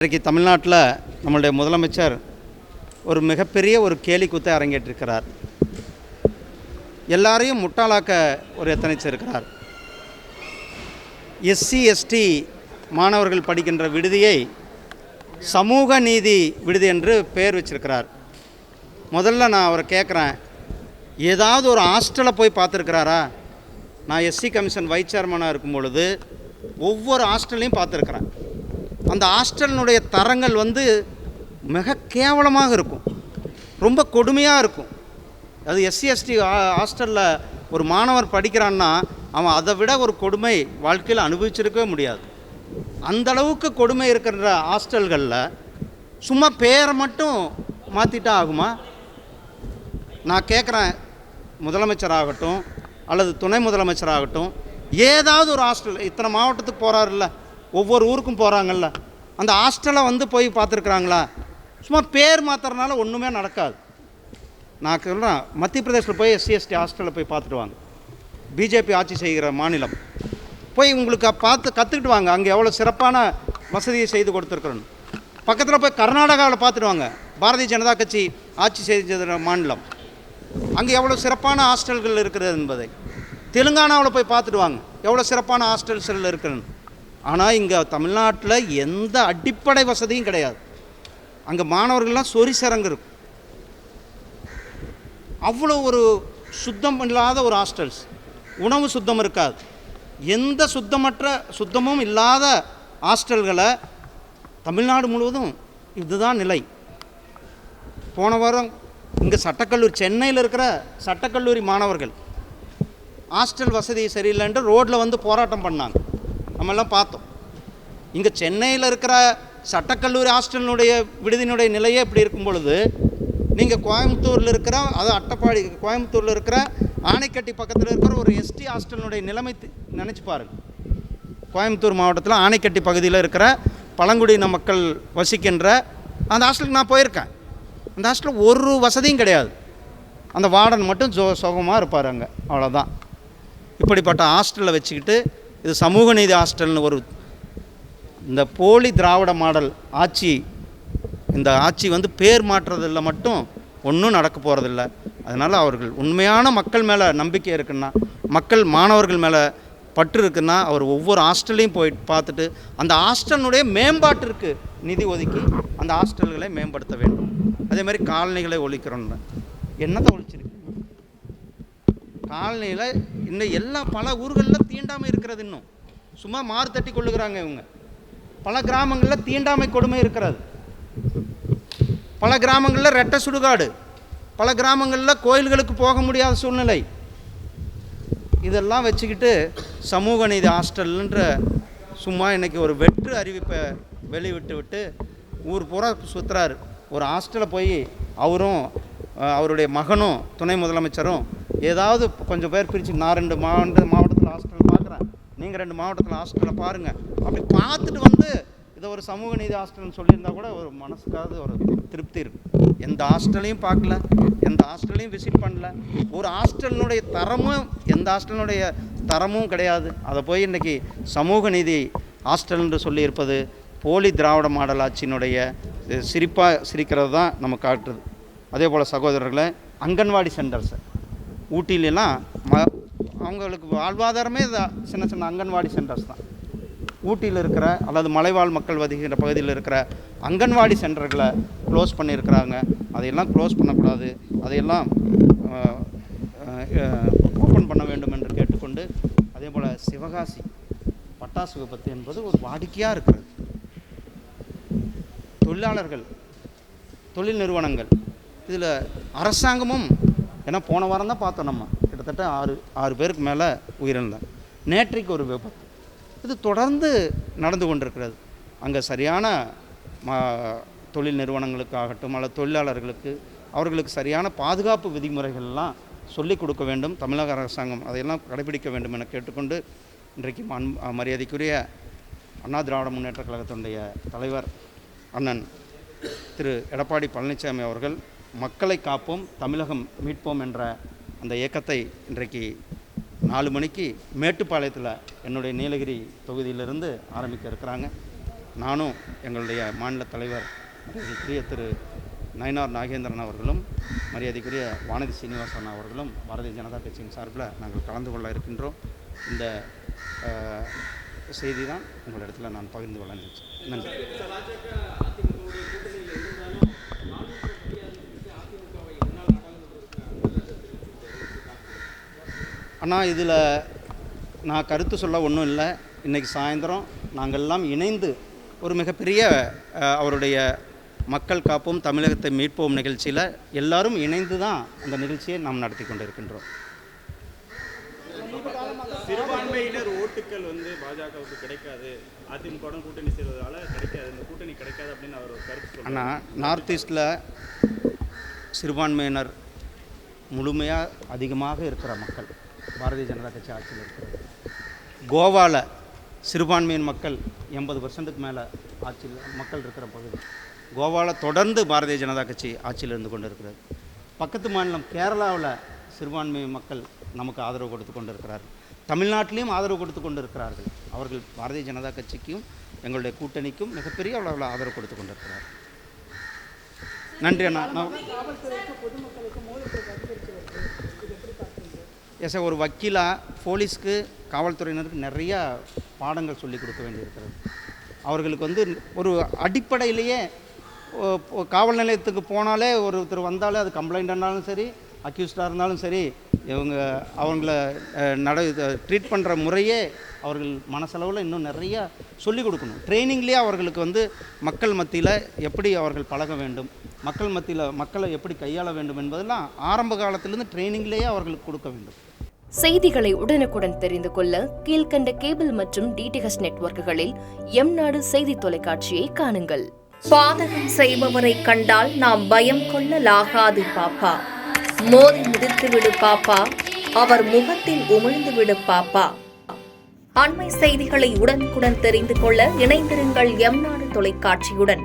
இன்றைக்கு தமிழ்நாட்டில் நம்மளுடைய முதலமைச்சர் ஒரு மிகப்பெரிய ஒரு கேலிக்கூத்தை அரங்கேற்றிருக்கிறார். எல்லாரையும் முட்டாளாக்க ஒரு எத்தனைச்சிருக்கிறார். எஸ்சி எஸ்டி மாணவர்கள் படிக்கின்ற விடுதியை சமூக நீதி விடுதி என்று பெயர் வச்சிருக்கிறார். முதல்ல நான் அவரை கேட்குறேன், ஏதாவது ஒரு ஹாஸ்டலை போய் பார்த்துருக்கிறாரா? நான் எஸ்சி கமிஷன் வைஸ் சேர்மனாக இருக்கும் பொழுது ஒவ்வொரு ஹாஸ்டல்லையும் பார்த்துருக்குறேன். அந்த ஹாஸ்டலினுடைய தரங்கள் மிக கேவலமாக இருக்கும், ரொம்ப கொடுமையாக இருக்கும். அது எஸ்சி எஸ்டி ஹாஸ்டலில் ஒரு மாணவர் படிக்கிறான்னா அவன் அதை விட ஒரு கொடுமை வாழ்க்கையில் அனுபவிச்சிருக்கவே முடியாது. அந்தளவுக்கு கொடுமை இருக்கிற ஹாஸ்டல்களில் சும்மா பேரை மட்டும் மாற்றிட்டா ஆகுமா? நான் கேட்குறேன், முதலமைச்சராகட்டும் அல்லது துணை முதலமைச்சராகட்டும், ஏதாவது ஒரு ஹாஸ்டல், இத்தனை மாவட்டத்துக்கு போகிறாருல்ல, ஒவ்வொரு ஊருக்கும் போகிறாங்கல்ல, அந்த ஹாஸ்டலை போய் பார்த்துருக்குறாங்களா? சும்மா பேர் மாற்றுறதுனால ஒன்றுமே நடக்காது. நான் சொல்கிறேன், மத்திய பிரதேசில் போய் எஸ்சி எஸ்டி ஹாஸ்டலில் போய் பார்த்துட்டு வாங்க. பிஜேபி ஆட்சி செய்கிற மாநிலம் போய் உங்களுக்கு பார்த்து கற்றுக்கிட்டு வாங்க, அங்கே எவ்வளோ சிறப்பான வசதியை செய்து கொடுத்துருக்குறோன்னு. பக்கத்தில் போய் கர்நாடகாவில் பார்த்துட்டு வாங்க, பாரதிய ஜனதா கட்சி ஆட்சி செய்த மாநிலம், அங்கே எவ்வளோ சிறப்பான ஹாஸ்டல்கள் இருக்கிறது என்பதை. தெலுங்கானாவில் போய் பார்த்துட்டு வாங்க, எவ்வளோ சிறப்பான ஹாஸ்டல்ஸில் இருக்குன்னு. ஆனால் இங்கே தமிழ்நாட்டில் எந்த அடிப்படை வசதியும் கிடையாது. அங்கே மாணவர்கள்லாம் சொறி சரங்கு இருக்கும். அவ்வளோ ஒரு சுத்தம் இல்லாத ஒரு ஹாஸ்டல்ஸ், உணவு சுத்தம் இருக்காது. எந்த சுத்தமும் இல்லாத ஹாஸ்டல்களை தமிழ்நாடு முழுவதும் இதுதான் நிலை. போன வாரம் இங்கே சட்டக்கல்லூரி, சென்னையில் இருக்கிற சட்டக்கல்லூரி மாணவர்கள் ஹாஸ்டல் வசதி சரியில்லைன்ட்டு ரோட்டில் போராட்டம் பண்ணாங்க, நம்மெல்லாம் பார்த்தோம். இங்கே சென்னையில் இருக்கிற சட்டக்கல்லூரி ஹாஸ்டலினுடைய விடுதியினுடைய நிலையே இப்படி இருக்கும் பொழுது, நீங்கள் கோயம்புத்தூரில் இருக்கிற, அது அட்டப்பாடி கோயம்புத்தூரில் இருக்கிற ஆனைக்கட்டி பக்கத்தில் இருக்கிற ஒரு எஸ்டி ஹாஸ்டலினுடைய நிலைமை நினச்சி பாருங்கள். கோயம்புத்தூர் மாவட்டத்தில் ஆனைக்கட்டி பகுதியில் இருக்கிற பழங்குடியின மக்கள் வசிக்கின்ற அந்த ஹாஸ்டலுக்கு நான் போயிருக்கேன். அந்த ஹாஸ்டலில் ஒரு வசதியும் கிடையாது. அந்த வார்டன் மட்டும் சுகமாக இருப்பார் அங்கே, அவ்வளோதான். இப்படிப்பட்ட ஹாஸ்டலில் வச்சுக்கிட்டு இது சமூக நீதி ஹாஸ்டல்னு ஒரு இந்த போலி திராவிட மாடல் ஆட்சி, இந்த ஆட்சி பேர் மாற்றுறதில்ல மட்டும் ஒன்றும் நடக்க போகிறதில்ல. அதனால் அவர்கள் உண்மையான மக்கள் மேலே நம்பிக்கை இருக்குன்னா, மக்கள் மாணவர்கள் மேலே பற்று இருக்குன்னா, அவர் ஒவ்வொரு ஹாஸ்டல்லையும் போயிட்டு பார்த்துட்டு அந்த ஹாஸ்டலினுடைய மேம்பாட்டிற்கு நிதி ஒதுக்கி அந்த ஹாஸ்டல்களை மேம்படுத்த வேண்டும். அதே மாதிரி காலனிகளை ஒழிக்கிறோன்னு. என்னத்தை ஒழிச்சிருக்கு? காலனியில் இன்னும் பல ஊர்களில் தீண்டாமை இருக்கிறது. இன்னும் சும்மா மாறு தட்டி கொள்ளுகிறாங்க இவங்க. பல கிராமங்களில் தீண்டாமை கொடுமை இருக்கிறது. பல கிராமங்களில் ரெட்டை சுடுகாடு, பல கிராமங்களில் கோயில்களுக்கு போக முடியாத சூழ்நிலை. இதெல்லாம் வச்சுக்கிட்டு சமூக நீதி ஹாஸ்டல்ன்ற சும்மா இன்றைக்கி ஒரு வெற்று அறிவிப்பை வெளிவிட்டு ஊர் பூரா சுற்றுறாரு. ஒரு ஹாஸ்டலில் போய் அவரும் அவருடைய மகனும் துணை முதலமைச்சரும் ஏதாவது கொஞ்சம் பேர் பிரித்து, நான் 2 மாவட்டத்தில் ஹாஸ்டல் பார்க்குறேன், நீங்கள் 2 மாவட்டத்தில் ஹாஸ்டலை பாருங்கள், அப்படி பார்த்துட்டு இதை ஒரு சமூக நீதி ஹாஸ்டல்னு சொல்லியிருந்தால் கூட ஒரு மனசுக்காவது ஒரு திருப்தி இருக்கும். எந்த ஹாஸ்டலையும் பார்க்கல, எந்த ஹாஸ்டலையும் விசிட் பண்ணல, ஒரு ஹாஸ்டலினுடைய தரமும் எந்த ஹாஸ்டலினுடைய தரமும் கிடையாது. அதை போய் இன்றைக்கி சமூக நீதி ஹாஸ்டல் என்று சொல்லியிருப்பது போலி திராவிட மாடல் ஆட்சியினுடைய சிரிப்பாக சிரிக்கிறது தான் நம்ம காட்டுறது. அதே போல் சகோதரர்களை, அங்கன்வாடி சென்டர்ஸை ஊட்டியிலாம் அவங்களுக்கு வாழ்வாதாரமே சின்ன சின்ன அங்கன்வாடி சென்டர்ஸ் தான். ஊட்டியில் இருக்கிற அல்லது மலைவாழ் மக்கள் வதிக்கிற பகுதியில் இருக்கிற அங்கன்வாடி சென்டர்களை க்ளோஸ் பண்ணியிருக்கிறாங்க. அதையெல்லாம் க்ளோஸ் பண்ணக்கூடாது, அதையெல்லாம் ஓப்பன் பண்ண வேண்டும் என்று கேட்டுக்கொண்டு, அதே போல் சிவகாசி பட்டாசு விபத்து என்பது ஒரு வாடிக்கையாக இருக்கிறது. தொழிலாளர்கள், தொழில் நிறுவனங்கள், இதில் அரசாங்கமும், ஏன்னா போன வாரம் தான் பார்த்தோம், நம்ம கிட்டத்தட்ட 6 பேருக்கு மேலே உயிரிழந்தாங்க. நேற்றைக்கு ஒரு விபத்து. இது தொடர்ந்து நடந்து கொண்டிருக்கிறது. அங்கே சரியான தொழில் நிறுவனங்களுக்காகட்டும் அல்லது தொழிலாளர்களுக்கு அவர்களுக்கு சரியான பாதுகாப்பு விதிமுறைகள்லாம் சொல்லிக் கொடுக்க வேண்டும். தமிழக அரசாங்கம் அதையெல்லாம் கடைபிடிக்க வேண்டும் என கேட்டுக்கொண்டு, இன்றைக்கு மரியாதைக்குரிய அண்ணா திராவிட முன்னேற்ற கழகத்தினுடைய தலைவர் அண்ணன் திரு எடப்பாடி பழனிசாமி அவர்கள் மக்களை காப்போம், தமிழகம் மீட்போம் என்ற அந்த இயக்கத்தை இன்றைக்கு 4 மணிக்கு மேட்டுப்பாளையத்தில் என்னுடைய நீலகிரி தொகுதியிலிருந்து ஆரம்பிக்க இருக்கிறாங்க. நானும் எங்களுடைய மாநில தலைவர் மரியாதைக்குரிய திரு நயினார் நாகேந்திரன் அவர்களும் மரியாதைக்குரிய வானதி சீனிவாசன் அவர்களும் பாரதிய ஜனதா கட்சியின் சார்பில் நாங்கள் கலந்து கொள்ள இருக்கின்றோம். இந்த செய்தி தான் உங்களிடத்தில் நான் பகிர்ந்து கொள்ள நினைச்சேன். நன்றி. அண்ணா, இதில் நான் கருத்து சொல்ல ஒன்றும் இல்லை. இன்றைக்கி சாயந்தரம் நாங்கள் எல்லாம் இணைந்து ஒரு மிகப்பெரிய அவருடைய மக்கள் காப்போம் தமிழகத்தை மீட்போம் நிகழ்ச்சியில் எல்லாரும் இணைந்து தான் அந்த நிகழ்ச்சியை நாம் நடத்தி கொண்டு இருக்கின்றோம். சிறுபான்மையினர் ஓட்டுக்கள் பாஜகவுக்கு கிடைக்காது, அதிமுகவுடன் கூட்டணி செய்வதால் கிடைக்காது, இந்த கூட்டணி கிடைக்காது அப்படின்னு அவர் ஒரு கருத்து சொல்றாரு. ஆனால் நார்த் ஈஸ்டில் சிறுபான்மையினர் முழுமையாக அதிகமாக இருக்கிற மக்கள் பாரதிய ஜனதா கட்சி ஆட்சியில் இருக்கிறது. கோவாவில் சிறுபான்மையின் மக்கள் 80% மேலே ஆட்சியில் மக்கள் இருக்கிற பகுதி. கோவாவில் தொடர்ந்து பாரதிய ஜனதா கட்சி ஆட்சியில் இருந்து கொண்டு இருக்கிறது. பக்கத்து மாநிலம் கேரளாவில் சிறுபான்மை மக்கள் நமக்கு ஆதரவு கொடுத்து கொண்டு இருக்கிறார்கள். தமிழ்நாட்டிலையும் ஆதரவு கொடுத்து கொண்டு இருக்கிறார்கள். அவர்கள் பாரதிய ஜனதா கட்சிக்கும் எங்களுடைய கூட்டணிக்கும் மிகப்பெரிய அளவில் ஆதரவு கொடுத்து கொண்டு இருக்கிறார். நன்றி அண்ணா. எஸ், ஒரு வக்கீலாக போலீஸ்க்கு காவல்துறையினருக்கு நிறையா பாடங்கள் சொல்லி கொடுக்க வேண்டியிருக்கிறது. அவர்களுக்கு ஒரு அடிப்படையிலேயே காவல் நிலையத்துக்கு போனாலே ஒருத்தர் வந்தாலே அது கம்ப்ளைண்ட்டானாலும் சரி, அக்யூஸ்டாக இருந்தாலும் சரி, அவங்கள ட்ரீட் பண்ணுற முறையே அவர்கள் மனசளவில் இன்னும் நிறையா சொல்லிக் கொடுக்கணும். ட்ரைனிங்லேயே அவர்களுக்கு மக்கள் மத்தியில் எப்படி அவர்கள் பழக வேண்டும், மக்கள் மத்தியில் மக்களை எப்படி கையாள வேண்டும் என்பதெல்லாம் ஆரம்ப காலத்திலிருந்து ட்ரைனிங்லேயே அவர்களுக்கு கொடுக்க வேண்டும். செய்திகளை உடனுக்குடன் தெரிந்து கொள்ள கீழ்கண்ட கேபிள் மற்றும் டிடிஹெச் நெட்வொர்க்குகளில் எம்நாடு செய்தி தொலைக்காட்சியை காணுங்கள். பாதகம் செய்பவரை கண்டால் நாம் பயம் கொள்ளலாகாது பாப்பா. மோதி மிதித்து விடு பாப்பா, அவர் முகத்தில் உமிழ்ந்து விடு பாப்பா. அண்மை செய்திகளை உடனுக்குடன் தெரிந்து கொள்ள இணைந்திருங்கள் எம்நாடு தொலைக்காட்சியுடன்.